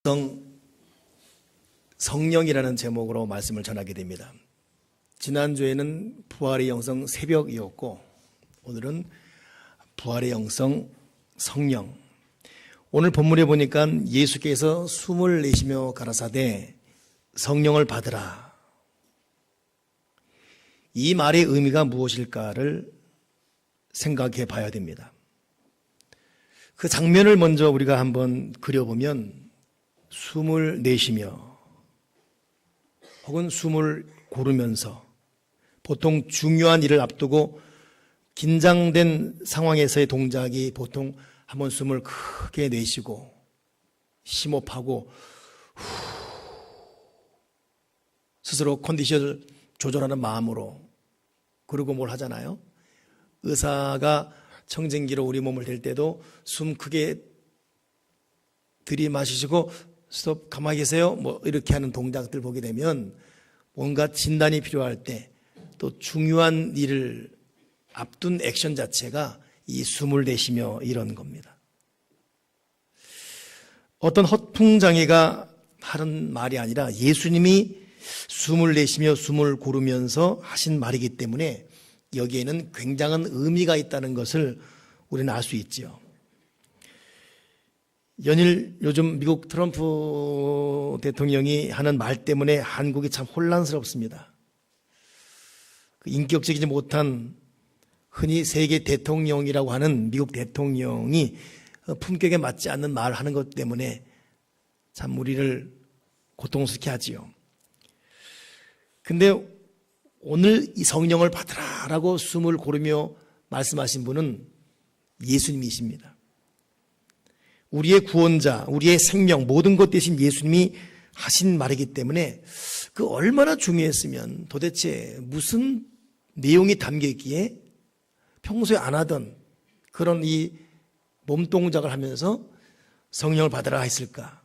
영성 성령이라는 제목으로 말씀을 전하게 됩니다. 지난주에는 부활의 영성 새벽이었고 오늘은 부활의 영성 성령. 오늘 본문에 보니까 예수께서 숨을 내쉬며 가라사대 성령을 받으라. 이 말의 의미가 무엇일까를 생각해 봐야 됩니다. 그 장면을 먼저 우리가 한번 그려보면 숨을 내쉬며 혹은 숨을 고르면서 보통 중요한 일을 앞두고 긴장된 상황에서의 동작이 보통 한번 숨을 크게 내쉬고 심호흡하고 스스로 컨디션을 조절하는 마음으로 그러고 뭘 하잖아요. 의사가 청진기로 우리 몸을 댈 때도 숨 크게 들이마시고 스톱 가만히 계세요 뭐 이렇게 하는 동작들 보게 되면 뭔가 진단이 필요할 때 또 중요한 일을 앞둔 액션 자체가 이 숨을 내쉬며 이런 겁니다. 어떤 허풍장애가 하는 말이 아니라 예수님이 숨을 내쉬며 숨을 고르면서 하신 말이기 때문에 여기에는 굉장한 의미가 있다는 것을 우리는 알 수 있지요. 연일 요즘 미국 트럼프 대통령이 하는 말 때문에 한국이 참 혼란스럽습니다. 인격적이지 못한 흔히 세계 대통령이라고 하는 미국 대통령이 품격에 맞지 않는 말을 하는 것 때문에 참 우리를 고통스럽게 하지요. 근데 오늘 이 성령을 받으라라고 숨을 고르며 말씀하신 분은 예수님이십니다. 우리의 구원자, 우리의 생명, 모든 것 대신 예수님이 하신 말이기 때문에 그 얼마나 중요했으면 도대체 무슨 내용이 담겨있기에 평소에 안 하던 그런 이 몸동작을 하면서 성령을 받으라 했을까?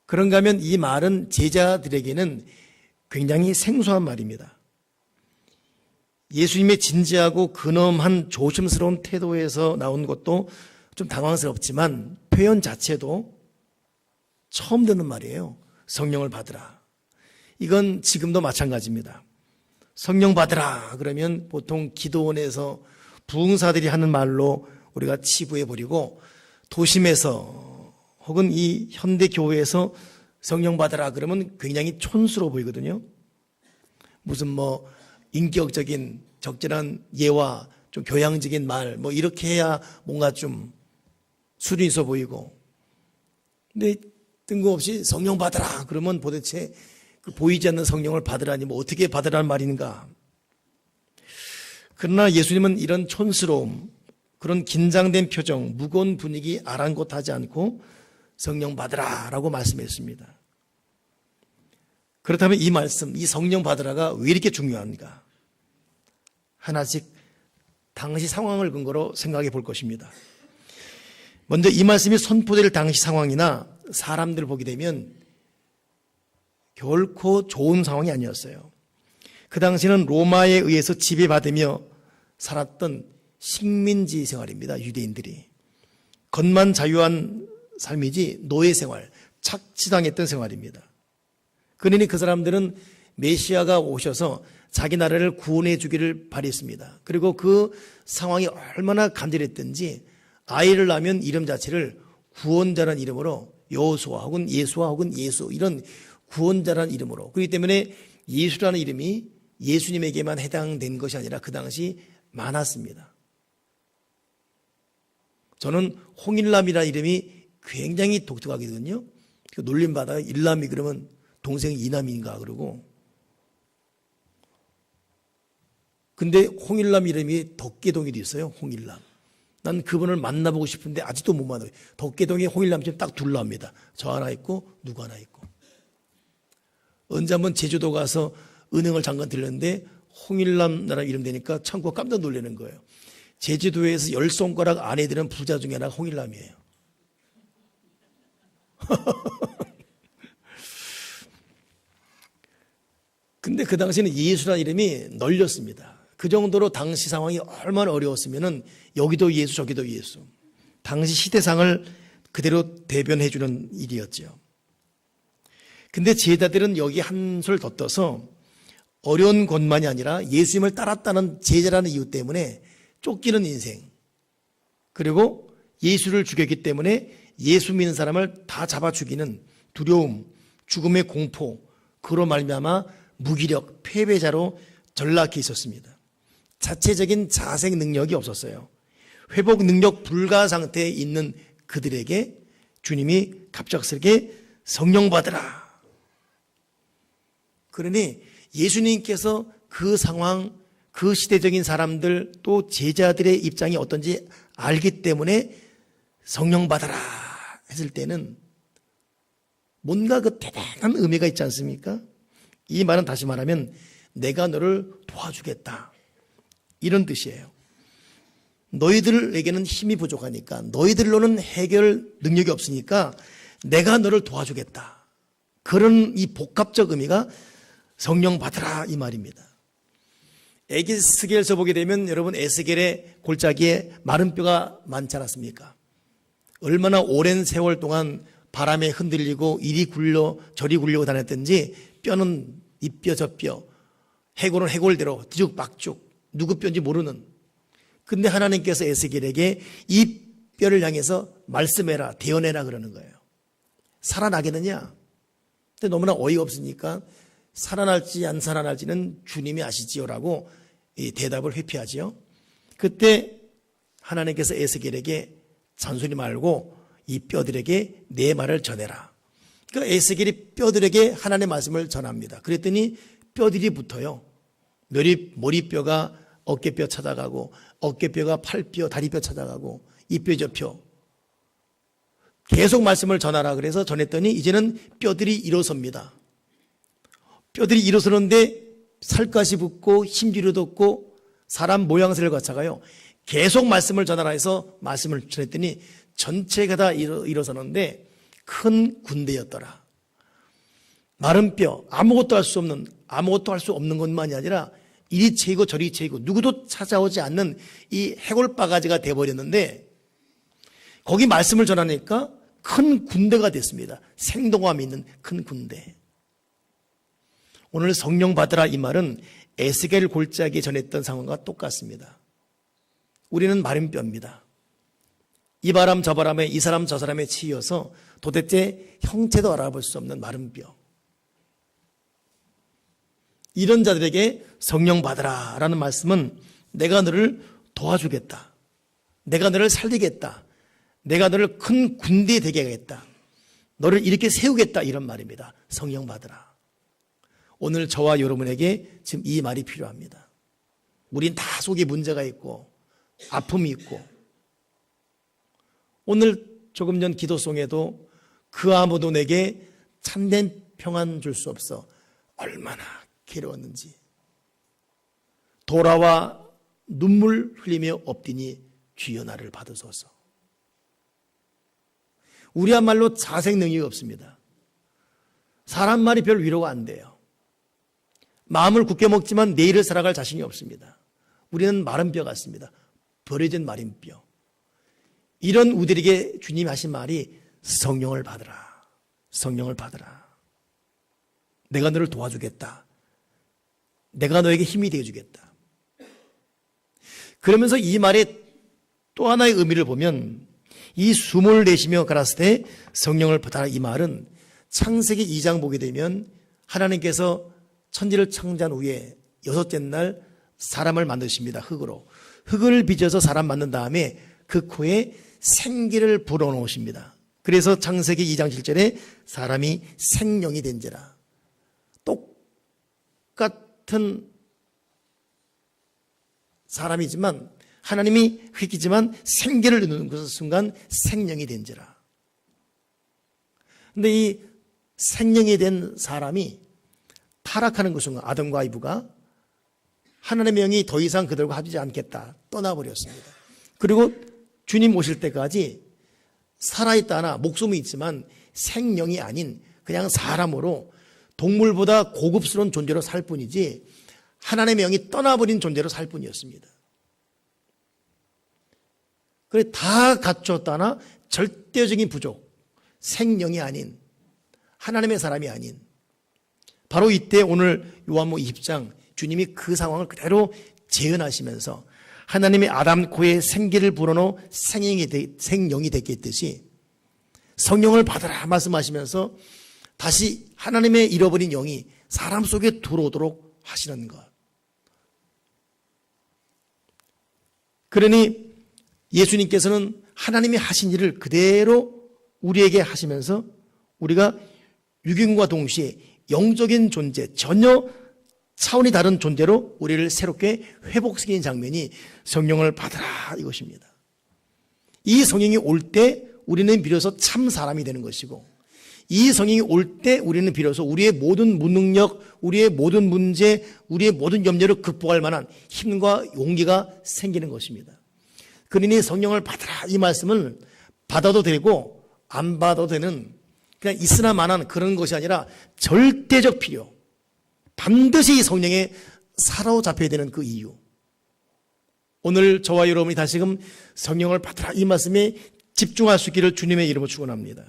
그런가 하면 이 말은 제자들에게는 굉장히 생소한 말입니다. 예수님의 진지하고 근엄한 조심스러운 태도에서 나온 것도 좀 당황스럽지만 표현 자체도 처음 듣는 말이에요. 성령을 받으라. 이건 지금도 마찬가지입니다. 성령 받으라 그러면 보통 기도원에서 부흥사들이 하는 말로 우리가 치부해버리고 도심에서 혹은 이 현대교회에서 성령 받으라 그러면 굉장히 촌스러워 보이거든요. 무슨 뭐 인격적인 적절한 예와 좀 교양적인 말 뭐 이렇게 해야 뭔가 좀 수준 있어 보이고, 근데 뜬금없이 성령 받으라 그러면 도대체 그 보이지 않는 성령을 받으라니 뭐 어떻게 받으라는 말인가. 그러나 예수님은 이런 촌스러움, 그런 긴장된 표정, 무거운 분위기 아랑곳하지 않고 성령 받으라라고 말씀했습니다. 그렇다면 이 말씀, 이 성령 받으라가 왜 이렇게 중요한가? 하나씩 당시 상황을 근거로 생각해 볼 것입니다. 먼저 이 말씀이 선포될 당시 상황이나 사람들을 보게 되면 결코 좋은 상황이 아니었어요. 그 당시는 로마에 의해서 지배받으며 살았던 식민지 생활입니다. 유대인들이. 겉만 자유한 삶이지 노예 생활, 착취당했던 생활입니다. 그러니 그 사람들은 메시아가 오셔서 자기 나라를 구원해 주기를 바랬습니다. 그리고 그 상황이 얼마나 간절했든지 아이를 낳으면 이름 자체를 구원자라는 이름으로 여호수아 혹은 예수아 혹은 예수 이런 구원자라는 이름으로, 그렇기 때문에 예수라는 이름이 예수님에게만 해당된 것이 아니라 그 당시 많았습니다. 저는 홍일남이라는 이름이 굉장히 독특하거든요. 놀림받아요. 일남이 그러면 동생이 이남인가 그러고. 근데 홍일남 이름이 덕계동이도 있어요. 홍일남. 난 그분을 만나보고 싶은데 아직도 못 만나요. 덕계동에 홍일남 집 딱 둘 나옵니다. 저 하나 있고 누구 하나 있고. 언제 한번 제주도 가서 은행을 잠깐 들렸는데 홍일남 나라 이름 되니까 참고 깜짝 놀라는 거예요. 제주도에서 10손가락 안에 드는 부자 중에 하나가 홍일남이에요. 근데 그 당시에는 예수라는 이름이 널렸습니다. 그 정도로 당시 상황이 얼마나 어려웠으면은 여기도 예수 저기도 예수. 당시 시대상을 그대로 대변해 주는 일이었죠. 근데 제자들은 여기 한술 더 떠서 어려운 것만이 아니라 예수님을 따랐다는 제자라는 이유 때문에 쫓기는 인생, 그리고 예수를 죽였기 때문에 예수 믿는 사람을 다 잡아 죽이는 두려움, 죽음의 공포, 그로 말미암아 무기력, 패배자로 전락해 있었습니다. 자체적인 자색 능력이 없었어요. 회복 능력 불가 상태에 있는 그들에게 주님이 갑작스럽게 성령 받으라. 그러니 예수님께서 그 상황, 그 시대적인 사람들 또 제자들의 입장이 어떤지 알기 때문에 성령 받아라 했을 때는 뭔가 그 대단한 의미가 있지 않습니까? 이 말은 다시 말하면 내가 너를 도와주겠다, 이런 뜻이에요. 너희들에게는 힘이 부족하니까, 너희들로는 해결 능력이 없으니까 내가 너를 도와주겠다. 그런 이 복합적 의미가 성령 받으라 이 말입니다. 에스겔서 보게 되면 여러분 에스겔의 골짜기에 마른 뼈가 많지 않았습니까? 얼마나 오랜 세월 동안 바람에 흔들리고 이리 굴려 저리 굴려고 다녔던지 뼈는 이 뼈 저 뼈, 해골은 해골대로 뒤죽박죽, 누구 뼈인지 모르는. 근데 하나님께서 에스겔에게 이 뼈를 향해서 말씀해라, 대언해라 그러는 거예요. 살아나겠느냐? 근데 너무나 어이가 없으니까 살아날지 안 살아날지는 주님이 아시지요라고 이 대답을 회피하지요. 그때 하나님께서 에스겔에게 잔소리 말고 이 뼈들에게 내 말을 전해라. 그러니까 에스겔이 뼈들에게 하나님의 말씀을 전합니다. 그랬더니 뼈들이 붙어요. 머리뼈가 어깨뼈 찾아가고, 어깨뼈가 팔뼈, 다리뼈 찾아가고, 이 뼈 저 뼈. 계속 말씀을 전하라 그래서 전했더니 이제는 뼈들이 일어섭니다. 뼈들이 일어서는데 살갗이 붙고 힘줄이 돋고 사람 모양새를 갖춰가요. 계속 말씀을 전하라 해서 말씀을 전했더니 전체가 다 일어서는데 큰 군대였더라. 마른 뼈, 아무것도 할 수 없는 것만이 아니라 이리 채이고 저리 채이고 누구도 찾아오지 않는 이 해골바가지가 돼버렸는데 거기 말씀을 전하니까 큰 군대가 됐습니다. 생동감 있는 큰 군대. 오늘 성령 받으라 이 말은 에스겔 골짜기에 전했던 상황과 똑같습니다. 우리는 마른 뼈입니다. 이 바람 저 바람에 이 사람 저 사람에 치여서 도대체 형체도 알아볼 수 없는 마른 뼈. 이런 자들에게 성령 받으라 라는 말씀은 내가 너를 도와주겠다, 내가 너를 살리겠다, 내가 너를 큰 군대 되게 하겠다, 너를 이렇게 세우겠다, 이런 말입니다. 성령 받으라. 오늘 저와 여러분에게 지금 이 말이 필요합니다. 우린 다 속에 문제가 있고 아픔이 있고, 오늘 조금 전 기도송에도 그 아무도 내게 참된 평안 줄 수 없어 얼마나 괴로웠는지 돌아와 눈물 흘리며 엎드니 주여 나를 받으소서. 우리야말로 자색 능력이 없습니다. 사람 말이 별 위로가 안 돼요. 마음을 굳게 먹지만 내일을 살아갈 자신이 없습니다. 우리는 마른 뼈 같습니다. 버려진 마른 뼈. 이런 우리에게 주님이 하신 말이 성령을 받으라, 성령을 받으라. 내가 너를 도와주겠다, 내가 너에게 힘이 되어주겠다. 그러면서 이 말의 또 하나의 의미를 보면 이 숨을 내쉬며 가라스 때 성령을 받아라 이 말은 창세기 2장 보게 되면 하나님께서 천지를 창조한 후에 여섯째 날 사람을 만드십니다. 흙을 빚어서 사람 만든 다음에 그 코에 생기를 불어넣으십니다. 그래서 창세기 2장 7절에 사람이 생령이 된지라. 똑같은 사람이지만 하나님이 흙이지만 생기를 넣는 그 순간 생령이 된지라. 근데 이 생령이 된 사람이 타락하는 그 순간 아담과 이브가 하나님의 영이 더 이상 그들과 합치지 않겠다 떠나버렸습니다. 그리고 주님 오실 때까지 살아있다나 목숨이 있지만 생령이 아닌 그냥 사람으로 동물보다 고급스러운 존재로 살 뿐이지 하나님의 영이 떠나버린 존재로 살 뿐이었습니다. 그래 다 갖췄다나 절대적인 부족, 생명이 아닌 하나님의 사람이 아닌 바로 이때 오늘 요한복음 20장 주님이 그 상황을 그대로 재현하시면서 하나님의 아담 코에 생기를 불어넣어 생명이 됐게 했듯이 성령을 받으라 말씀하시면서 다시 하나님의 잃어버린 영이 사람 속에 들어오도록 하시는 것. 그러니 예수님께서는 하나님이 하신 일을 그대로 우리에게 하시면서 우리가 육인과 동시에 영적인 존재, 전혀 차원이 다른 존재로 우리를 새롭게 회복시키는 장면이 성령을 받으라 이것입니다. 이 성령이 올 때 우리는 비로소 참 사람이 되는 것이고 이 성령이 올 때 우리는 비로소 우리의 모든 무능력, 우리의 모든 문제, 우리의 모든 염려를 극복할 만한 힘과 용기가 생기는 것입니다. 그러니 성령을 받으라 이 말씀은 받아도 되고 안 받아도 되는 그냥 있으나 마나는 그런 것이 아니라 절대적 필요, 반드시 이 성령에 사로잡혀야 되는 그 이유. 오늘 저와 여러분이 다시금 성령을 받으라 이 말씀에 집중할 수 있기를 주님의 이름으로 축원합니다.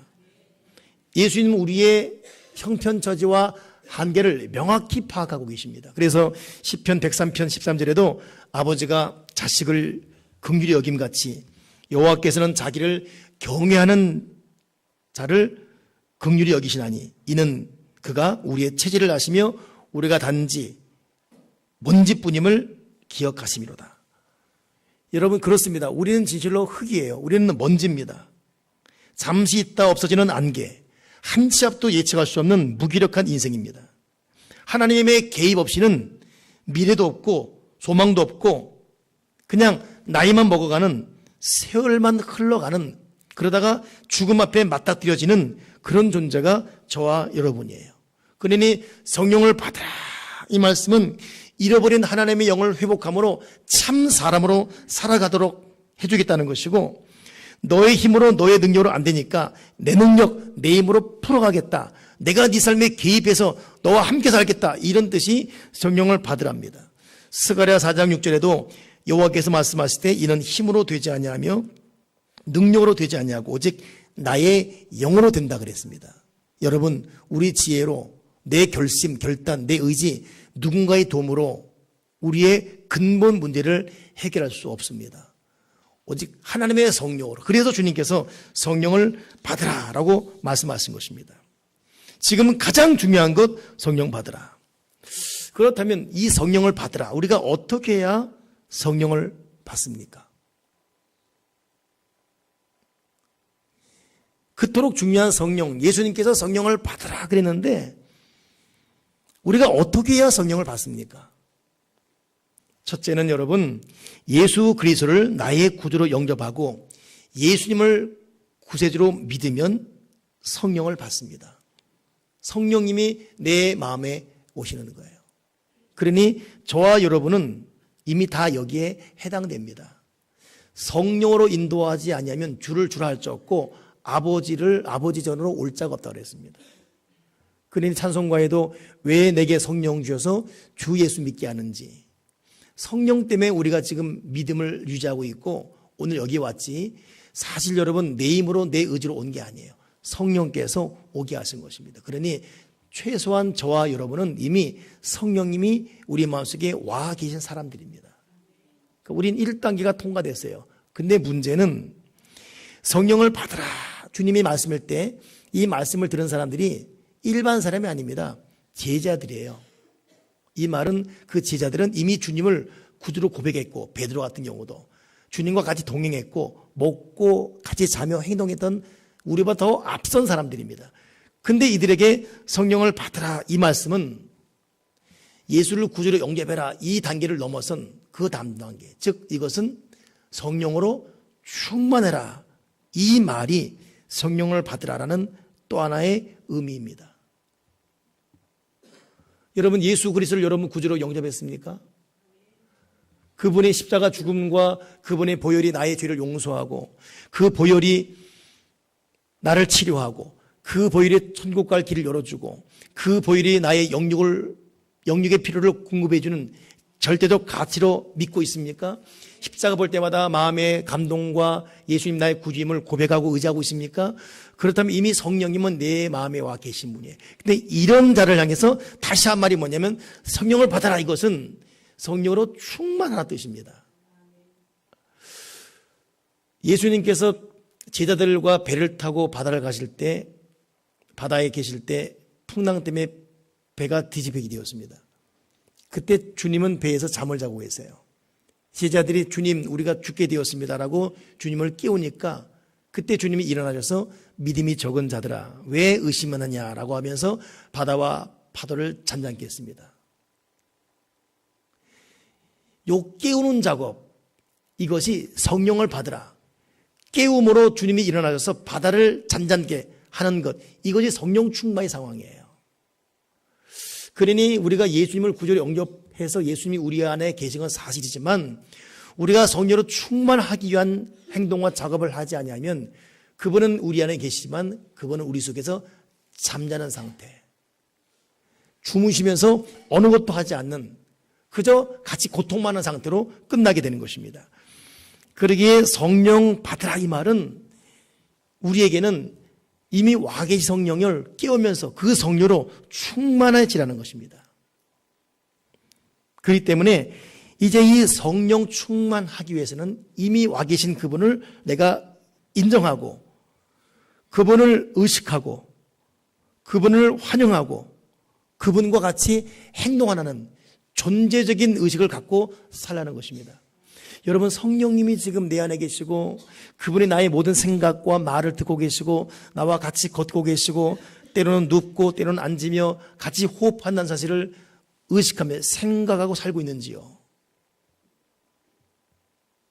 예수님은 우리의 형편처지와 한계를 명확히 파악하고 계십니다. 그래서 시편 103편 13절에도 아버지가 자식을 긍휼히 여김같이 여호와께서는 자기를 경외하는 자를 긍휼히 여기시나니 이는 그가 우리의 체질을 아시며 우리가 단지 먼지뿐임을 기억하심이로다. 여러분 그렇습니다. 우리는 진실로 흙이에요. 우리는 먼지입니다. 잠시 있다 없어지는 안개, 한 치 앞도 예측할 수 없는 무기력한 인생입니다. 하나님의 개입 없이는 미래도 없고 소망도 없고 그냥 나이만 먹어가는 세월만 흘러가는 그러다가 죽음 앞에 맞닥뜨려지는 그런 존재가 저와 여러분이에요. 그러니 성령을 받으라 이 말씀은 잃어버린 하나님의 영을 회복함으로 참 사람으로 살아가도록 해주겠다는 것이고 너의 힘으로 너의 능력으로 안 되니까 내 능력 내 힘으로 풀어가겠다. 내가 네 삶에 개입해서 너와 함께 살겠다. 이런 뜻이 성령을 받으랍니다. 스가랴 4장 6절에도 여호와께서 말씀하실 때 이는 힘으로 되지 아니하며 능력으로 되지 아니하고 오직 나의 영으로 된다 그랬습니다. 여러분 우리 지혜로 내 결심, 결단, 내 의지 누군가의 도움으로 우리의 근본 문제를 해결할 수 없습니다. 오직 하나님의 성령으로. 그래서 주님께서 성령을 받으라라고 말씀하신 것입니다. 지금은 가장 중요한 것 성령 받으라. 그렇다면 이 성령을 받으라. 우리가 어떻게 해야 성령을 받습니까? 그토록 중요한 성령, 예수님께서 성령을 받으라 그랬는데 우리가 어떻게 해야 성령을 받습니까? 첫째는 여러분 예수 그리스도를 나의 구주로 영접하고 예수님을 구세주로 믿으면 성령을 받습니다. 성령님이 내 마음에 오시는 거예요. 그러니 저와 여러분은 이미 다 여기에 해당됩니다. 성령으로 인도하지 아니하면 주를 주라 할 자 없고 아버지 전으로 올 자가 없다고 그랬습니다. 그러니 찬송가에도 왜 내게 성령 주셔서 주 예수 믿게 하는지 성령 때문에 우리가 지금 믿음을 유지하고 있고 오늘 여기 왔지 사실 여러분 내 힘으로 내 의지로 온 게 아니에요. 성령께서 오게 하신 것입니다. 그러니 최소한 저와 여러분은 이미 성령님이 우리 마음속에 와 계신 사람들입니다. 우린 1단계가 통과됐어요. 근데 문제는 성령을 받으라 주님이 말씀할 때 이 말씀을 들은 사람들이 일반 사람이 아닙니다. 제자들이에요. 이 말은 그 제자들은 이미 주님을 구주로 고백했고 베드로 같은 경우도 주님과 같이 동행했고 먹고 같이 자며 행동했던 우리보다 더 앞선 사람들입니다. 근데 이들에게 성령을 받으라 이 말씀은 예수를 구주로 영접해라 이 단계를 넘어선 그 다음 단계, 즉 이것은 성령으로 충만해라 이 말이 성령을 받으라라는 또 하나의 의미입니다. 여러분 예수 그리스도를 여러분 구주로 영접했습니까? 그분의 십자가 죽음과 그분의 보혈이 나의 죄를 용서하고 그 보혈이 나를 치료하고 그 보혈이 천국 갈 길을 열어주고 그 보혈이 나의 영육의 필요를 공급해주는 절대적 가치로 믿고 있습니까? 십자가 볼 때마다 마음의 감동과 예수님 나의 구주임을 고백하고 의지하고 있습니까? 그렇다면 이미 성령님은 내 마음에 와 계신 분이에요. 근데 이런 자를 향해서 다시 한 말이 뭐냐면 성령을 받아라, 이것은 성령으로 충만하다는 뜻입니다. 예수님께서 제자들과 배를 타고 바다를 가실 때, 바다에 계실 때 풍랑 때문에 배가 뒤집히게 되었습니다. 그때 주님은 배에서 잠을 자고 계세요. 제자들이 주님, 우리가 죽게 되었습니다라고 주님을 깨우니까 그때 주님이 일어나셔서 믿음이 적은 자들아 왜 의심하느냐라고 하면서 바다와 파도를 잔잔케 했습니다. 요 깨우는 작업, 이것이 성령을 받으라, 깨움으로 주님이 일어나셔서 바다를 잔잔케 하는 것, 이것이 성령 충만의 상황이에요. 그러니 우리가 예수님을 구주로 영접해서 예수님이 우리 안에 계신 건 사실이지만 우리가 성령으로 충만하기 위한 행동과 작업을 하지 아니하면 그분은 우리 안에 계시지만 그분은 우리 속에서 잠자는 상태, 주무시면서 어느 것도 하지 않는 그저 같이 고통만 하는 상태로 끝나게 되는 것입니다. 그러기에 성령 받으라, 이 말은 우리에게는 이미 와 계신 성령을 깨우면서 그 성령으로 충만해지라는 것입니다. 그렇기 때문에 이제 이 성령 충만하기 위해서는 이미 와 계신 그분을 내가 인정하고 그분을 의식하고 그분을 환영하고 그분과 같이 행동하는 존재적인 의식을 갖고 살라는 것입니다. 여러분, 성령님이 지금 내 안에 계시고 그분이 나의 모든 생각과 말을 듣고 계시고 나와 같이 걷고 계시고 때로는 눕고 때로는 앉으며 같이 호흡한다는 사실을 의식하며 생각하고 살고 있는지요?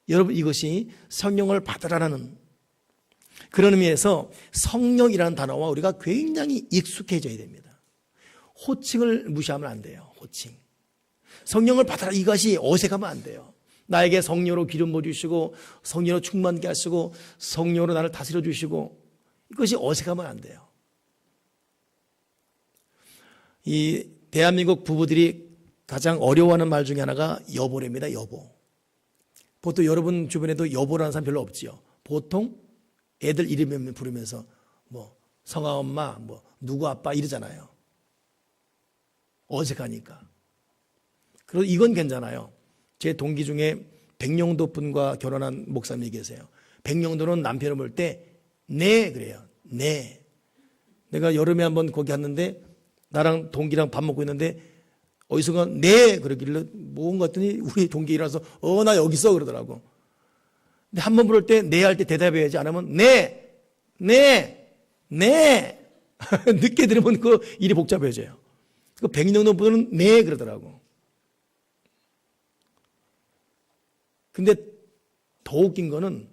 여러분, 이것이 성령을 받으라는 그런 의미에서 성령이라는 단어와 우리가 굉장히 익숙해져야 됩니다. 호칭을 무시하면 안 돼요. 호칭. 성령을 받아라, 이것이 어색하면 안 돼요. 나에게 성령으로 기름 부어주시고 성령으로 충만케 하시고 성령으로 나를 다스려 주시고, 이것이 어색하면 안 돼요. 이 대한민국 부부들이 가장 어려워하는 말 중에 하나가 여보랍니다. 여보. 보통 여러분 주변에도 여보라는 사람 별로 없지요. 보통 애들 이름 부르면서 뭐 성아 엄마, 뭐 누구 아빠 이러잖아요. 어색하니까. 그리고 이건 괜찮아요. 제 동기 중에 백령도 분과 결혼한 목사님이 계세요. 백령도는 남편을 볼 때 네 그래요. 네. 내가 여름에 한번 거기 갔는데 나랑 동기랑 밥 먹고 있는데 어디선가 네 그러길래 뭔가 했더니 우리 동기 일어나서 나 여기 있어 그러더라고. 근데 한 번 부를 때 네 할 때 대답해야지, 안 하면 네 늦게 들으면 그 일이 복잡해져요. 그 백령도 분은 네 그러더라고. 근데 더 웃긴 거는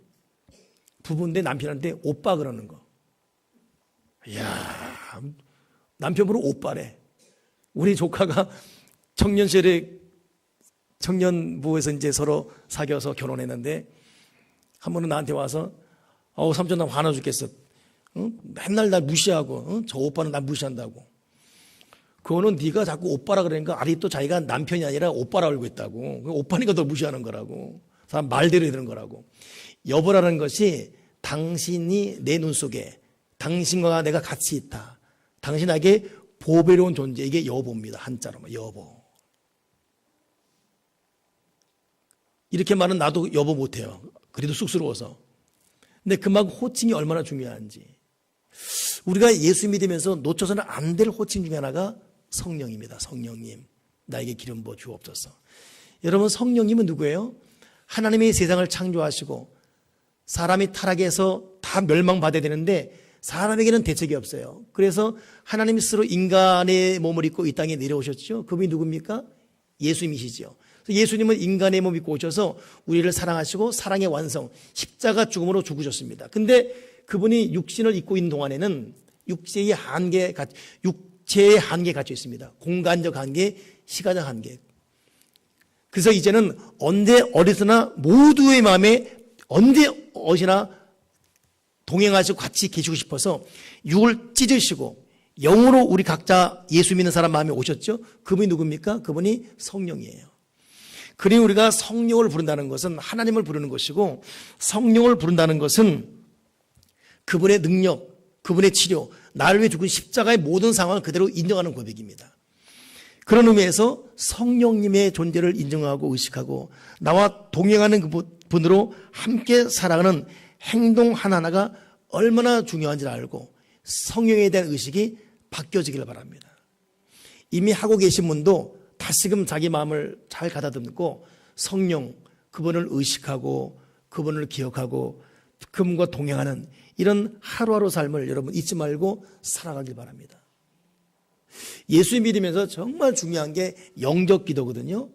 부부인데 남편한테 오빠 그러는 거. 이야, 남편분은 오빠래. 우리 조카가 청년 시절에 청년부에서 이제 서로 사귀어서 결혼했는데 한 번은 나한테 와서 삼촌 나 화나 죽겠어. 맨날 날 무시하고 저 오빠는 날 무시한다고. 그거는 네가 자꾸 오빠라 그러니까 아직도 자기가 남편이 아니라 오빠라 알고 있다고. 오빠니까 더 무시하는 거라고. 사람 말대로 해야 되는 거라고. 여보라는 것이 당신이 내 눈 속에 당신과 내가 같이 있다. 당신에게 보배로운 존재, 이게 여보입니다. 한자로 여보. 이렇게 말은 나도 여보 못해요. 그래도 쑥스러워서. 근데 그만큼 호칭이 얼마나 중요한지. 우리가 예수 믿으면서 놓쳐서는 안 될 호칭 중에 하나가 성령입니다. 성령님, 나에게 기름 부어 주옵소서. 여러분, 성령님은 누구예요? 하나님이 세상을 창조하시고 사람이 타락해서 다 멸망받아야 되는데 사람에게는 대책이 없어요. 그래서 하나님이 스스로 인간의 몸을 입고 이 땅에 내려오셨죠. 그분이 누굽니까? 예수님이시죠. 예수님은 인간의 몸을 입고 오셔서 우리를 사랑하시고 사랑의 완성, 십자가 죽음으로 죽으셨습니다. 근데 그분이 육신을 입고 있는 동안에는 육체의 한계에 갇혀 있습니다. 공간적 한계, 시간적 한계. 그래서 이제는 언제 어디서나 모두의 마음에 언제 어디나 동행하시고 같이 계시고 싶어서 육을 찢으시고 영으로 우리 각자 예수 믿는 사람 마음에 오셨죠. 그분이 누굽니까? 그분이 성령이에요. 그러니 우리가 성령을 부른다는 것은 하나님을 부르는 것이고, 성령을 부른다는 것은 그분의 능력, 그분의 치료, 나를 위해 죽은 십자가의 모든 상황을 그대로 인정하는 고백입니다. 그런 의미에서 성령님의 존재를 인정하고 의식하고 나와 동행하는 그분으로 함께 살아가는 행동 하나하나가 얼마나 중요한지를 알고 성령에 대한 의식이 바뀌어지기를 바랍니다. 이미 하고 계신 분도 다시금 자기 마음을 잘 가다듬고 성령, 그분을 의식하고 그분을 기억하고 그분과 동행하는 이런 하루하루 삶을 여러분 잊지 말고 살아가길 바랍니다. 예수 믿으면서 정말 중요한 게 영적 기도거든요.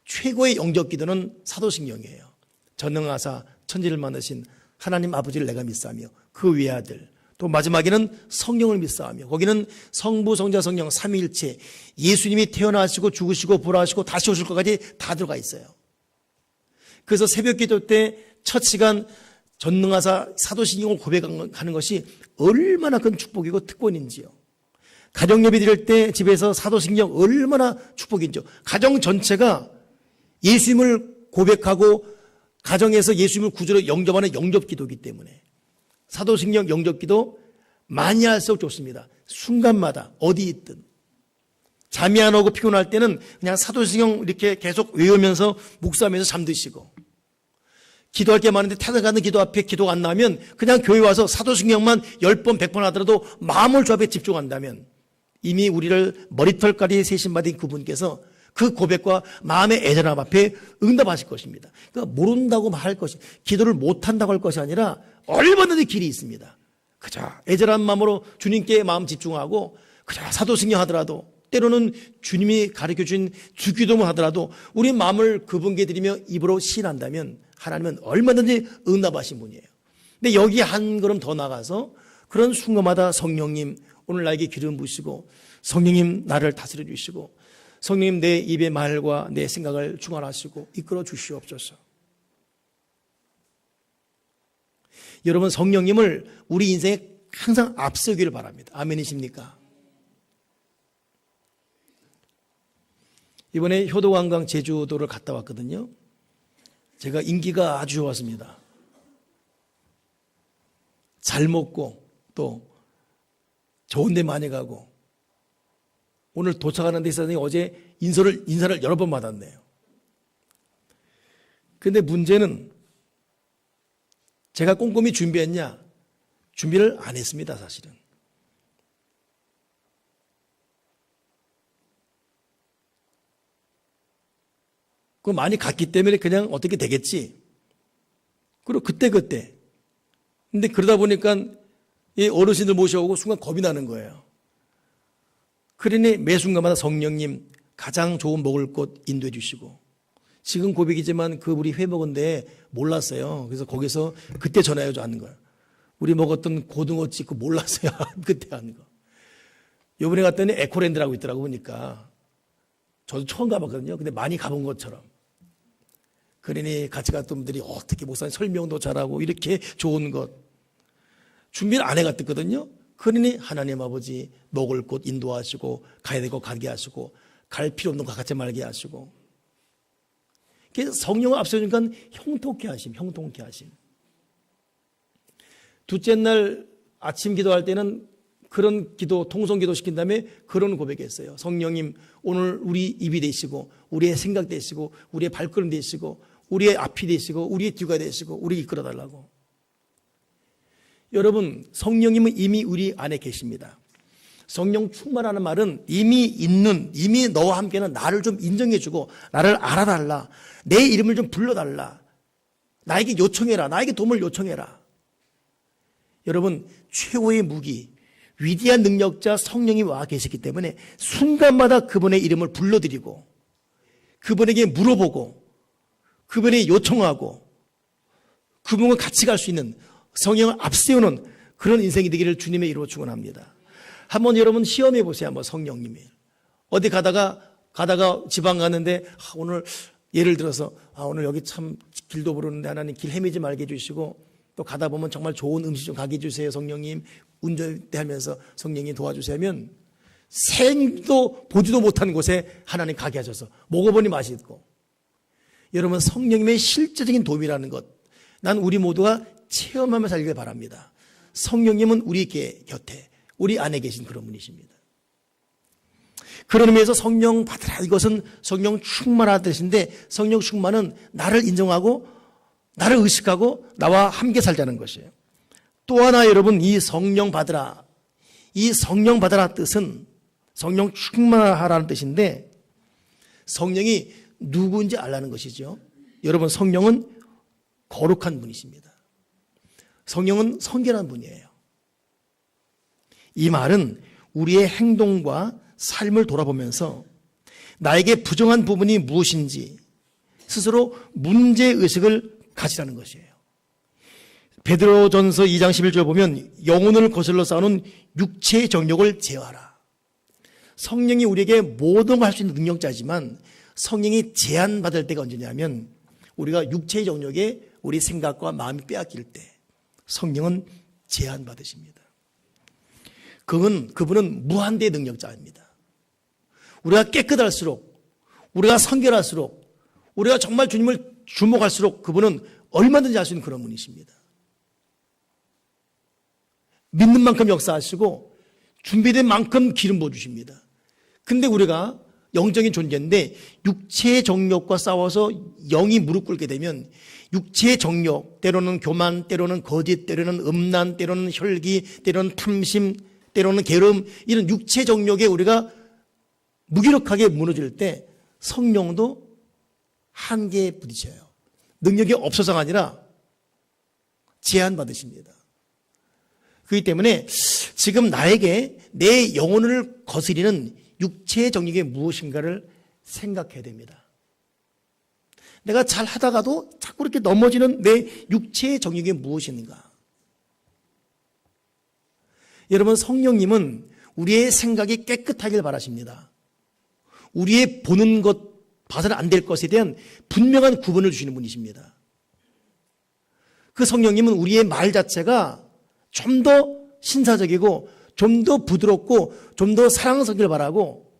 최고의 영적 기도는 사도신경이에요. 전능하사 천지를 만드신 하나님 아버지를 내가 믿사오며 그 외아들, 또 마지막에는 성령을 믿사오며, 거기는 성부, 성자, 성령 삼위일체, 예수님이 태어나시고 죽으시고 부활하시고 다시 오실 것까지 다 들어가 있어요. 그래서 새벽 기도 때 첫 시간 전능하사 사도신경을 고백하는 것이 얼마나 큰 축복이고 특권인지요. 가정 예배 드릴 때 집에서 사도신경 얼마나 축복인지요. 가정 전체가 예수님을 고백하고 가정에서 예수님을 구주로 영접하는 영접기도이기 때문에 사도신경 영접기도 많이 할수록 좋습니다. 순간마다 어디 있든. 잠이 안 오고 피곤할 때는 그냥 사도신경 이렇게 계속 외우면서 묵상하면서 잠드시고, 기도할 게 많은데 찾아가는 기도 앞에 기도가 안 나면 그냥 교회 와서 사도신경만 10번 100번 하더라도 마음을 주 앞에 집중한다면 이미 우리를 머리털까지 세신 받은 그분께서 그 고백과 마음의 애절함 앞에 응답하실 것입니다. 그러니까 모른다고 말할 것이, 기도를 못한다고 할 것이 아니라 얼마든지 길이 있습니다. 그저 애절한 마음으로 주님께 마음 집중하고 그저 사도신경 하더라도, 때로는 주님이 가르쳐준 주기도문 하더라도 우리 마음을 그분께 드리며 입으로 시인한다면 하나님은 얼마든지 응답하신 분이에요. 근데 여기 한 걸음 더 나가서 그런 순간마다 성령님 오늘 나에게 기름 부으시고, 성령님 나를 다스려 주시고, 성령님 내 입의 말과 내 생각을 주관하시고 이끌어 주시옵소서. 여러분, 성령님을 우리 인생에 항상 앞서기를 바랍니다. 아멘이십니까? 이번에 효도관광 제주도를 갔다 왔거든요. 제가 인기가 아주 좋았습니다. 잘 먹고 또 좋은 데 많이 가고, 오늘 도착하는 데 있어서 어제 인사를 여러 번 받았네요. 그런데 문제는 제가 꼼꼼히 준비했냐? 준비를 안 했습니다, 사실은. 그 많이 갔기 때문에 그냥 어떻게 되겠지. 그리고 그때. 근데 그러다 보니까 이 어르신들 모셔오고 순간 겁이 나는 거예요. 그러니 매 순간마다 성령님 가장 좋은 먹을 곳 인도해 주시고, 지금 고백이지만 그 우리 회 먹은데 몰랐어요. 그래서 거기서 그때 전화해 줘 하는 거예요. 우리 먹었던 고등어집 그 몰랐어요. 그때 하는 거. 요번에 갔더니 에코랜드라고 있더라고 보니까. 저도 처음 가봤거든요. 근데 많이 가본 것처럼. 그러니 같이 갔던 분들이 어떻게 목사님 설명도 잘하고 이렇게 좋은 것. 준비를 안 해갔거든요. 그러니 하나님 아버지 먹을 곳 인도하시고, 가야 되고 가게 하시고, 갈 필요 없는 거 같이 말게 하시고. 그래서 성령을 앞서니까 형통케 하심. 둘째 날 아침 기도할 때는 그런 기도, 통성기도 시킨 다음에 그런 고백했어요. 성령님, 오늘 우리 입이 되시고, 우리의 생각 되시고, 우리의 발걸음 되시고, 우리의 앞이 되시고, 우리의 뒤가 되시고, 우리 이끌어 달라고. 여러분, 성령님은 이미 우리 안에 계십니다. 성령 충만하는 말은 이미 너와 함께는 나를 좀 인정해주고, 나를 알아달라, 내 이름을 좀 불러달라, 나에게 요청해라, 나에게 도움을 요청해라. 여러분, 최고의 무기, 위대한 능력자 성령이 와 계시기 때문에 순간마다 그분의 이름을 불러드리고, 그분에게 물어보고, 그분에게 요청하고, 그분과 같이 갈 수 있는, 성령을 앞세우는 그런 인생이 되기를 주님의 이름으로 축원합니다. 한번 여러분 시험해 보세요. 한번 성령님이 어디 가다가 지방 가는데 오늘 예를 들어서 오늘 여기 참 길도 모르는데 하나님 길 헤매지 말게 해주시고, 또 가다 보면 정말 좋은 음식 좀 가게 해주세요 성령님, 운전대 하면서 성령님 도와주세요 하면 생도 보지도 못한 곳에 하나님 가게 하셔서 먹어보니 맛있고, 여러분, 성령님의 실제적인 도움이라는 것, 난 우리 모두가 체험하며 살길 바랍니다. 성령님은 우리 곁에, 우리 안에 계신 그런 분이십니다. 그런 의미에서 성령 받으라, 이것은 성령 충만하다는 뜻인데, 성령 충만은 나를 인정하고 나를 의식하고 나와 함께 살자는 것이에요. 또 하나 여러분, 이 성령 받으라, 이 성령 받으라 뜻은 성령 충만하라는 뜻인데, 성령이 누구인지 알라는 것이죠. 여러분, 성령은 거룩한 분이십니다. 성령은 성결한 분이에요. 이 말은 우리의 행동과 삶을 돌아보면서 나에게 부정한 부분이 무엇인지 스스로 문제의식을 가지라는 것이에요. 베드로전서 2장 11절 보면 영혼을 거슬러 싸우는 육체의 정욕을 제어하라. 성령이 우리에게 모든 걸 할 수 있는 능력자지만 성령이 제한받을 때가 언제냐면 우리가 육체의 정욕에 우리 생각과 마음이 빼앗길 때 성령은 제한받으십니다. 그분은 무한대의 능력자입니다. 우리가 깨끗할수록, 우리가 성결할수록, 우리가 정말 주님을 주목할수록 그분은 얼마든지 할 수 있는 그런 분이십니다. 믿는 만큼 역사하시고 준비된 만큼 기름 부어주십니다. 근데 우리가 영적인 존재인데 육체의 정욕과 싸워서 영이 무릎 꿇게 되면 육체의 정욕, 때로는 교만, 때로는 거짓, 때로는 음란, 때로는 혈기, 때로는 탐심, 때로는 게으름, 이런 육체의 정욕에 우리가 무기력하게 무너질 때 성령도 한계에 부딪혀요. 능력이 없어서가 아니라 제한받으십니다. 그렇기 때문에 지금 나에게 내 영혼을 거스리는 육체의 정욕이 무엇인가를 생각해야 됩니다. 내가 잘 하다가도 자꾸 이렇게 넘어지는 내 육체의 정욕이 무엇인가? 여러분, 성령님은 우리의 생각이 깨끗하길 바라십니다. 우리의 보는 것, 봐서는 안 될 것에 대한 분명한 구분을 주시는 분이십니다. 그 성령님은 우리의 말 자체가 좀 더 신사적이고 좀 더 부드럽고 좀 더 사랑스럽길 바라고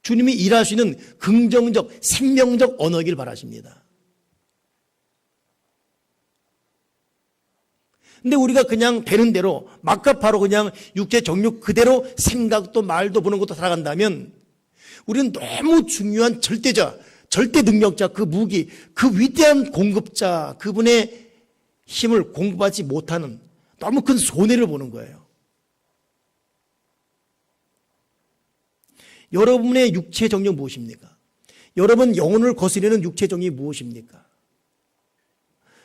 주님이 일하시는 긍정적, 생명적 언어이길 바라십니다. 근데 우리가 그냥 되는 대로 막가파로 그냥 육체 정욕 그대로 생각도 말도 보는 것도 살아간다면 우리는 너무 중요한 절대자, 절대 능력자, 그 무기, 그 위대한 공급자, 그분의 힘을 공급하지 못하는 너무 큰 손해를 보는 거예요. 여러분의 육체 정욕 무엇입니까? 여러분 영혼을 거스리는 육체 정욕이 무엇입니까?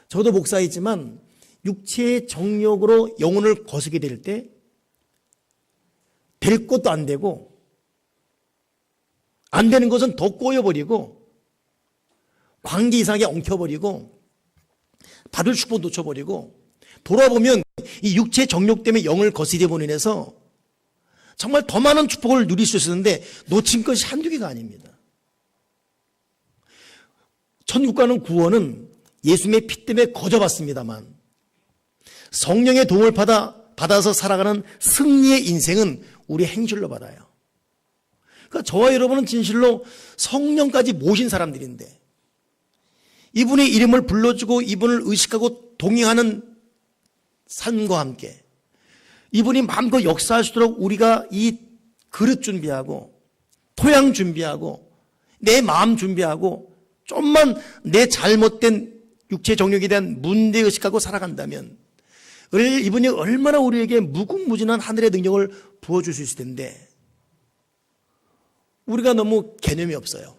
저도 목사이지만 육체의 정욕으로 영혼을 거스게 될 때 될 것도 안 되고 안 되는 것은 더 꼬여버리고 관계 이상하게 엉켜버리고 받을 축복 놓쳐버리고 돌아보면 이 육체 정욕 때문에 영을 거스리므로 인해서 정말 더 많은 축복을 누릴 수 있었는데 놓친 것이 한두 개가 아닙니다. 천국 가는 구원은 예수님의 피 때문에 거저받습니다만 성령의 도움을 받아서 살아가는 승리의 인생은 우리 행실로 받아요. 그러니까 저와 여러분은 진실로 성령까지 모신 사람들인데 이분의 이름을 불러주고 이분을 의식하고 동행하는 삶과 함께 이분이 마음껏 역사할 수 있도록 우리가 이 그릇 준비하고 토양 준비하고 내 마음 준비하고 좀만 내 잘못된 육체 정욕에 대한 문제의식하고 살아간다면 이분이 얼마나 우리에게 무궁무진한 하늘의 능력을 부어줄 수 있을 텐데 우리가 너무 개념이 없어요.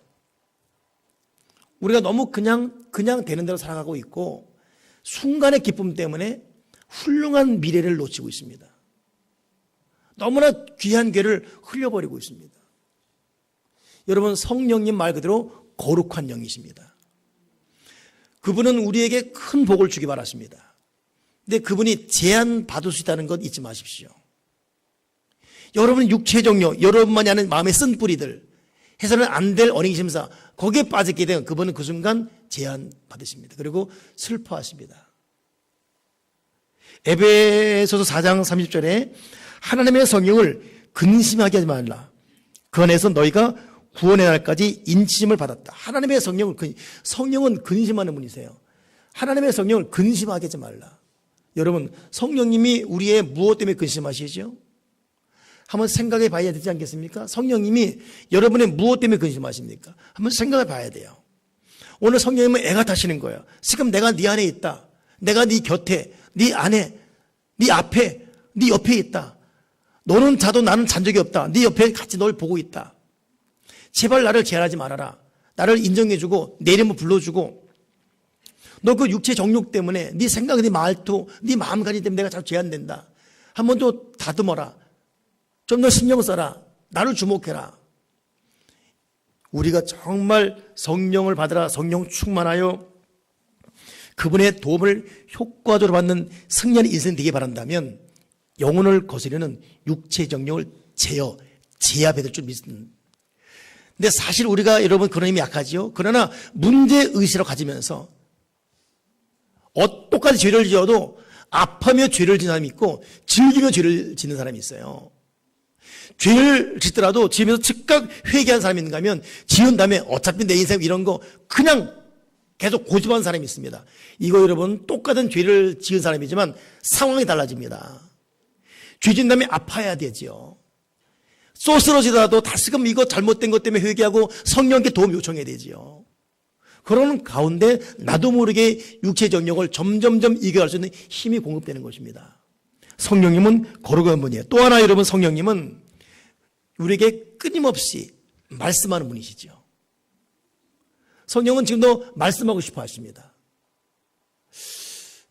우리가 너무 그냥 되는 대로 살아가고 있고 순간의 기쁨 때문에 훌륭한 미래를 놓치고 있습니다. 너무나 귀한 기회를 흘려버리고 있습니다. 여러분, 성령님 말 그대로 거룩한 영이십니다. 그분은 우리에게 큰 복을 주기 바라십니다. 근데 그분이 제한받을 수 있다는 것 잊지 마십시오. 여러분 육체의 정욕, 여러분만이 아는 마음의 쓴뿌리들, 해서는 안 될 언행심사, 거기에 빠지게 되면 그분은 그 순간 제한받으십니다. 그리고 슬퍼하십니다. 에베소서 4장 30절에 하나님의 성령을 근심하게 하지 말라. 그 안에서 너희가 구원의 날까지 인치심을 받았다. 하나님의 성령은 근심하는 분이세요. 하나님의 성령을 근심하게 하지 말라. 여러분, 성령님이 우리의 무엇 때문에 근심하시죠? 한번 생각해 봐야 되지 않겠습니까? 성령님이 여러분의 무엇 때문에 근심하십니까? 한번 생각해 봐야 돼요. 오늘 성령님은 애가 타시는 거예요. 지금 내가 네 안에 있다. 내가 네 곁에, 네 안에, 네 앞에, 네 옆에 있다. 너는 자도 나는 잔 적이 없다. 네 옆에 같이 널 보고 있다. 제발 나를 제한하지 말아라. 나를 인정해주고 내 이름을 불러주고 너 그 육체 정욕 때문에 네 생각, 네 말투, 네 마음가짐 때문에 내가 자꾸 제한된다. 한번 또 다듬어라. 좀 더 신경 써라. 나를 주목해라. 우리가 정말 성령을 받으라, 성령 충만하여 그분의 도움을 효과적으로 받는 승리하는 인생이 되기 바란다면 영혼을 거스르는 육체 정욕을 제압해야 될 줄 믿습니다. 근데 사실 우리가 여러분 그런 힘이 약하지요. 그러나 문제의식을 가지면서 똑같이 죄를 지어도 아파하며 죄를 지는 사람이 있고 즐기며 죄를 짓는 사람이 있어요. 죄를 짓더라도 지으면서 즉각 회개한 사람이 있는가 하면 지은 다음에 어차피 내 인생 이런 거 그냥 계속 고집하는 사람이 있습니다. 이거 여러분 똑같은 죄를 지은 사람이지만 상황이 달라집니다. 죄 지은 다음에 아파야 되지요. 쏘 쓰러지더라도 다시금 이거 잘못된 것 때문에 회개하고 성령께 도움 요청해야 되지요. 그러는 가운데 나도 모르게 육체 정욕을 점점점 이겨갈 수 있는 힘이 공급되는 것입니다. 성령님은 거룩한 분이에요. 또 하나 여러분, 성령님은 우리에게 끊임없이 말씀하는 분이시죠. 성령은 지금도 말씀하고 싶어 하십니다.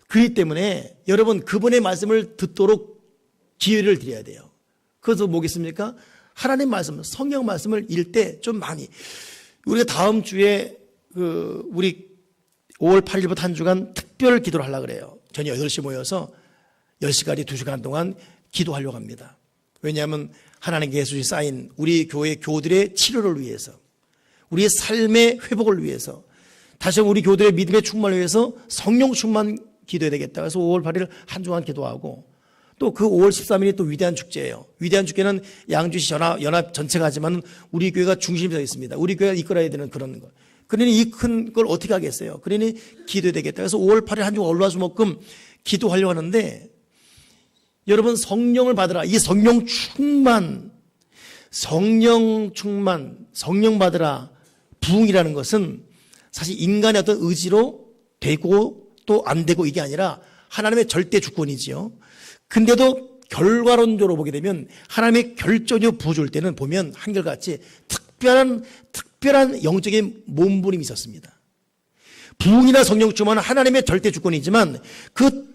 그렇기 때문에 여러분 그분의 말씀을 듣도록 기회를 드려야 돼요. 그래서 뭐겠습니까? 하나님 말씀, 성령 말씀을 읽을 때 좀 많이, 우리가 다음 주에 우리 5월 8일부터 한 주간 특별 기도를 하려고 그래요. 저녁 8시 모여서 10시까지 2시간 동안 기도하려고 합니다. 왜냐하면 하나님께 예수님 쌓인 우리 교회 교우들의 치료를 위해서, 우리의 삶의 회복을 위해서, 다시 한번 우리 교우들의 믿음의 충만을 위해서 성령 충만 기도해야 되겠다. 그래서 5월 8일 한 주간 기도하고, 또 그 5월 13일이 또 위대한 축제예요. 위대한 축제는 양주시 연합 전체가 하지만 우리 교회가 중심이 되어 있습니다. 우리 교회가 이끌어야 되는 그런 거. 그러니 이 큰 걸 어떻게 하겠어요? 그러니 기도해야 되겠다. 그래서 5월 8일 한 주 월화수목금 기도하려고 하는데, 여러분 성령을 받으라. 이 성령 충만, 성령 받으라 부흥이라는 것은 사실 인간의 어떤 의지로 되고 또 안 되고 이게 아니라 하나님의 절대 주권이지요. 근데도 결과론적으로 보게 되면 하나님의 결정이 부어줄 때는 보면 한결같이 특별한 영적인 몸부림이 있었습니다. 부흥이나 성령 충만은 하나님의 절대 주권이지만 그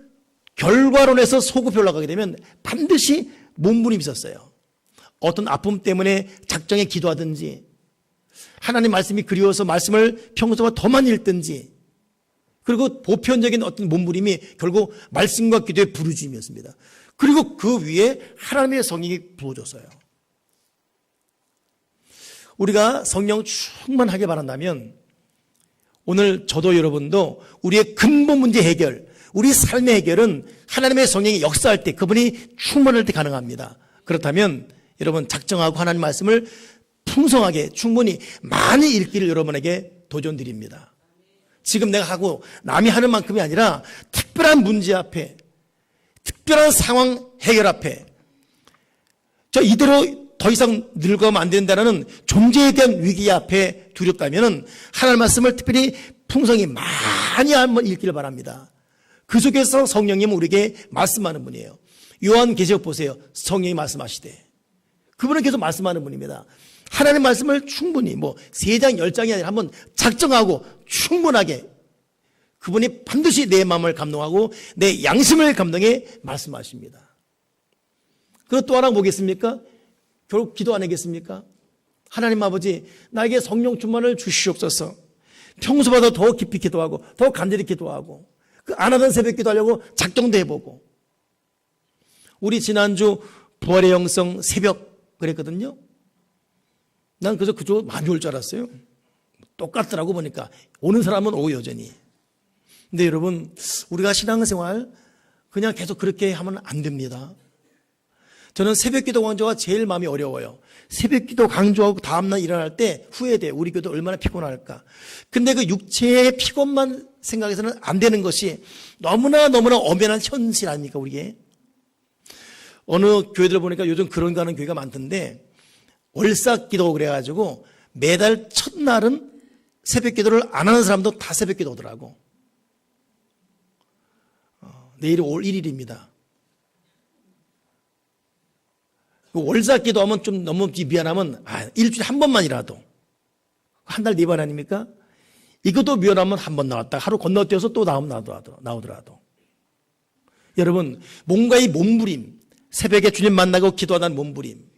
결과론에서 소급해 올라가게 되면 반드시 몸부림이 있었어요. 어떤 아픔 때문에 작정에 기도하든지, 하나님 말씀이 그리워서 말씀을 평소보다 더 많이 읽든지, 그리고 보편적인 어떤 몸부림이 결국 말씀과 기도의 부르짖음이었습니다. 그리고 그 위에 하나님의 성령이 부어졌어요. 우리가 성령 충만하게 바란다면 오늘 저도 여러분도 우리의 근본 문제 해결, 우리 삶의 해결은 하나님의 성령이 역사할 때, 그분이 충만할 때 가능합니다. 그렇다면 여러분 작정하고 하나님 말씀을 풍성하게 충분히 많이 읽기를 여러분에게 도전드립니다. 지금 내가 하고 남이 하는 만큼이 아니라 특별한 문제 앞에, 특별한 상황 해결 앞에, 저 이대로 더 이상 늙어가면 안 된다는 존재에 대한 위기 앞에 두렵다면 하나님 말씀을 특별히 풍성히 많이 한번 읽기를 바랍니다. 그 속에서 성령님은 우리에게 말씀하는 분이에요. 요한계시록 보세요. 성령이 말씀하시되, 그분은 계속 말씀하는 분입니다. 하나님 말씀을 충분히 3장 10장이 아니라 한번 작정하고 충분하게 그분이 반드시 내 마음을 감동하고 내 양심을 감동해 말씀하십니다. 그리고 또 하나 뭐겠습니까? 결국 기도 안 하겠습니까? 하나님 아버지, 나에게 성령 충만을 주시옵소서. 평소보다 더 깊이 기도하고 더 간절히 기도하고 그 안 하던 새벽 기도하려고 작정도 해보고. 우리 지난주 부활의 영성 새벽 그랬거든요. 난 그저 그쪽 많이 올 줄 알았어요. 똑같더라고 보니까. 오는 사람은 오고 여전히. 근데 여러분, 우리가 신앙생활 그냥 계속 그렇게 하면 안 됩니다. 저는 새벽기도 강조가 제일 마음이 어려워요. 새벽기도 강조하고 다음날 일어날 때 후회돼. 우리 교도 얼마나 피곤할까. 근데 그 육체의 피곤만 생각해서는 안 되는 것이 너무나 엄연한 현실 아닙니까, 우리게? 어느 교회들 보니까 요즘 그런 거 하는 교회가 많던데, 월삭기도 그래가지고 매달 첫날은 새벽기도를 안 하는 사람도 다 새벽기도 오더라고. 내일이 올 1일입니다. 월삭기도 하면 좀 너무 미안하면 일주일에 한 번만이라도, 한 달 4번 아닙니까? 이것도 미안하면 한 번 나왔다 하루 건너뛰어서 또 나오더라도. 여러분, 뭔가의 몸부림, 새벽에 주님 만나고 기도하는 몸부림,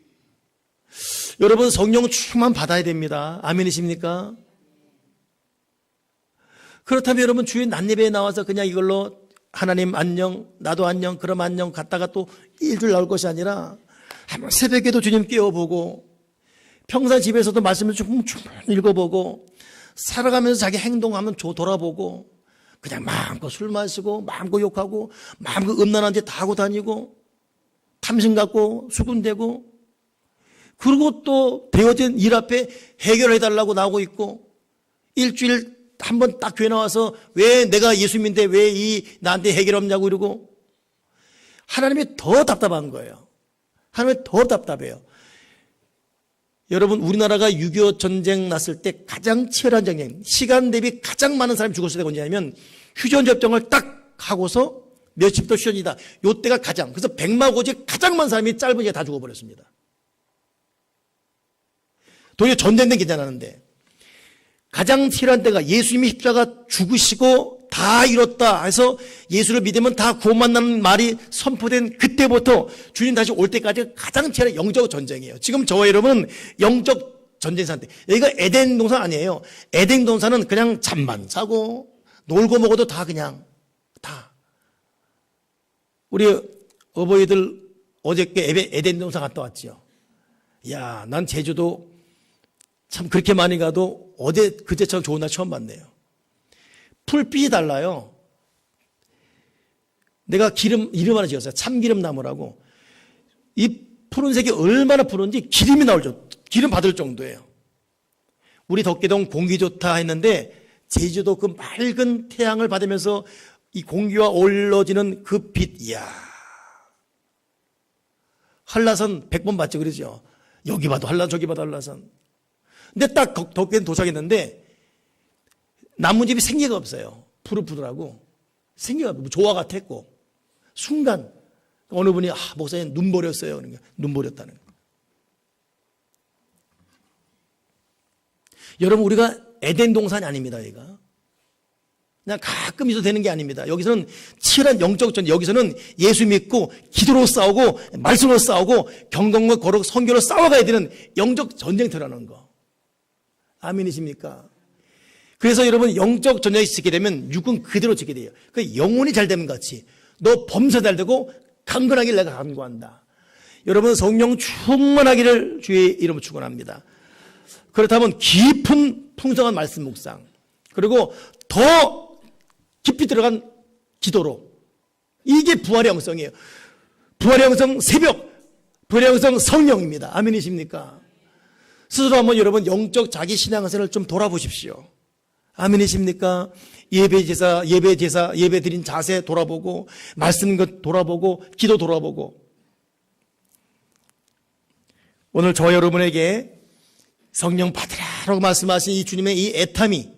여러분 성령 충만 받아야 됩니다. 아멘이십니까? 그렇다면 여러분 주일 낮예배에 나와서 그냥 이걸로 하나님 안녕, 나도 안녕, 그럼 안녕 갔다가 또 일주일 나올 것이 아니라 한번 새벽에도 주님 깨워보고, 평상 집에서도 말씀을 충분히 읽어보고, 살아가면서 자기 행동하면 돌아보고, 그냥 마음껏 술 마시고 마음껏 욕하고 마음껏 음란한 짓 다 하고 다니고 탐심 갖고 수군대고, 그리고 또 되어진 일 앞에 해결해달라고 나오고 있고, 일주일 한 번 딱 교회 나와서 왜 내가 예수님인데 왜 나한테 해결 없냐고 이러고, 하나님이 더 답답한 거예요. 하나님이 더 답답해요. 여러분, 우리나라가 6.25 전쟁 났을 때 가장 치열한 전쟁, 시간 대비 가장 많은 사람이 죽었을 때가 언제냐면 휴전 접종을 딱 하고서 몇십도 휴전이다. 요때가 가장, 그래서 백마고지 가장 많은 사람이 짧은 시간에 다 죽어버렸습니다. 도리어 전쟁 때 괜찮았는데, 가장 치열한 때가 예수님이 십자가 죽으시고 다 이뤘다 해서 예수를 믿으면 다 구원받는 말이 선포된 그때부터 주님 다시 올 때까지 가장 치열한 영적 전쟁이에요. 지금 저와 여러분은 영적 전쟁 상태. 여기가 에덴 동산 아니에요. 에덴 동산은 그냥 잠만 자고 놀고 먹어도 다 그냥 다. 우리 어버이들 어저께 에덴 동산 갔다 왔지요. 야, 난 제주도 참 그렇게 많이 가도 어제 그제처럼 좋은 날 처음 봤네요. 풀빛이 달라요. 내가 이름 하나 지었어요. 참기름 나무라고. 이 푸른색이 얼마나 푸른지 기름이 기름 받을 정도예요. 우리 덕계동 공기 좋다 했는데 제주도 그 맑은 태양을 받으면서 이 공기와 어우러지는 그 빛, 이야. 한라산 100번 봤죠, 그러죠? 여기 봐도 한라산, 저기 봐도 한라산. 근데 딱 덕계는 도착했는데 나뭇잎이 생기가 없어요. 푸릇푸릇하고 생기가 없고 조화 같았고, 순간 어느 분이 목사님 눈 버렸어요. 그러니까 눈 버렸다는 거예요. 여러분, 우리가 에덴 동산이 아닙니다. 여기가 그냥 가끔 있어도 되는 게 아닙니다. 여기서는 치열한 영적 전쟁, 여기서는 예수 믿고 기도로 싸우고 말씀으로 싸우고 경건과 거룩 선교로 싸워가야 되는 영적 전쟁터라는 거. 아멘이십니까? 그래서 여러분, 영적 전쟁이 지게 되면 육은 그대로 지게 돼요. 그 영혼이 잘 되는 것 같이 너 범사 잘 되고 강건하길 내가 간구한다. 여러분, 성령 충만하기를 주의 이름으로 축원합니다. 그렇다면 깊은 풍성한 말씀 묵상, 그리고 더 깊이 들어간 기도로, 이게 부활의 영성이에요. 부활의 영성 새벽, 부활의 영성 성령입니다. 아멘이십니까? 스스로 한번 여러분 영적 자기 신앙생활을 좀 돌아보십시오. 아멘이십니까? 예배 드린 자세 돌아보고, 말씀 것 돌아보고, 기도 돌아보고. 오늘 저와 여러분에게 성령 받으라라고 말씀하신 이 주님의 이 애탐이,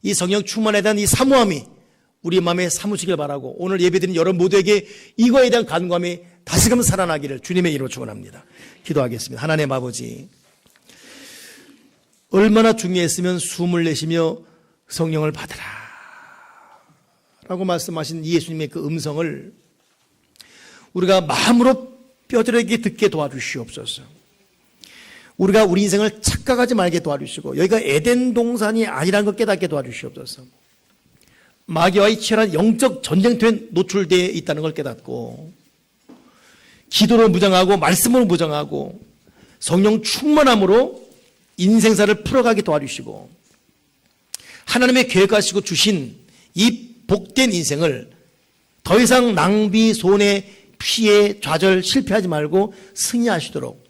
이 성령 충만에 대한 이 사모함이 우리 마음에 사무시길 바라고, 오늘 예배드린 여러분 모두에게 이거에 대한 간구함이 다시금 살아나기를 주님의 이름으로 축원합니다. 기도하겠습니다. 하나님 아버지, 얼마나 중요했으면 숨을 내쉬며 성령을 받으라 라고 말씀하신 예수님의 그 음성을 우리가 마음으로 뼈저리게 듣게 도와주시옵소서. 우리가 우리 인생을 착각하지 말게 도와주시고, 여기가 에덴 동산이 아니라는 걸 깨닫게 도와주시옵소서. 마귀와의 치열한 영적 전쟁터에 노출되어 있다는 걸 깨닫고, 기도로 무장하고 말씀으로 무장하고 성령 충만함으로 인생사를 풀어가게 도와주시고, 하나님의 계획하시고 주신 이 복된 인생을 더 이상 낭비, 손해, 피해 좌절 실패하지 말고 승리하시도록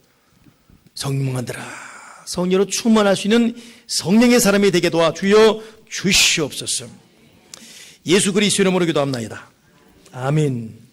성령하더라 성령으로 충만할 수 있는 성령의 사람이 되게 도와주여 주시옵소서. 예수 그리스도 이름으로 기도합나이다. 아멘.